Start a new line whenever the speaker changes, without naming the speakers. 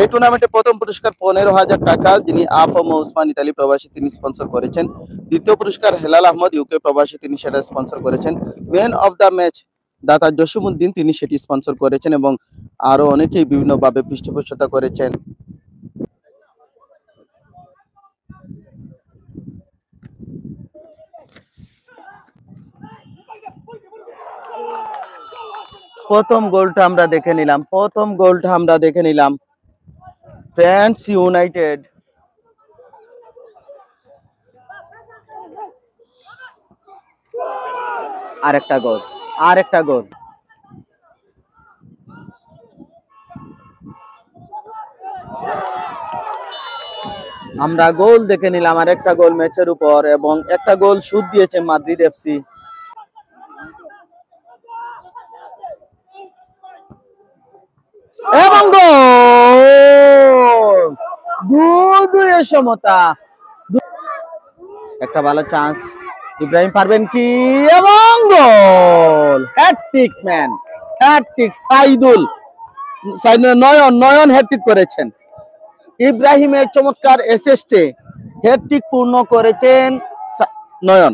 এই টুর্নামেন্টে প্রথম পুরস্কার 15,000 টাকা, যিনি আফম ওসমান ইতালি প্রবাসী, তিনি স্পন্সর করেছেন। দ্বিতীয় পুরস্কার হেলাল আহমদ ইউকে প্রবাসী, তিনি সেটা স্পন্সর করেছেন। ম্যান অফ দ্য ম্যাচ দাতা জসিমউদ্দিন, তিনি সেটি স্পন্সর করেছেন এবং আরো অনেকেই বিভিন্নভাবে পৃষ্ঠপোষকতা করেছেন। প্রথম গোলটা আমরা দেখে নিলাম ফ্রান্স ইউনাইটেড আরেকটা গোল। আমরা গোল দেখে নিলাম, আরেকটা গোল ম্যাচের উপর, এবং একটা গোল শুট দিয়েছে মাদ্রিদ এফসি। এবং গোল 2-2 সমতা। একটা ভালো চান্স, ইব্রাহিম পারবেন কি, এবং গোল। হ্যাটট্রিক নয়ন হ্যাটট্রিক করেছেন। ইব্রাহিমের চমৎকার অ্যাসিস্টে হ্যাটট্রিক পূর্ণ করেছেন নয়ন।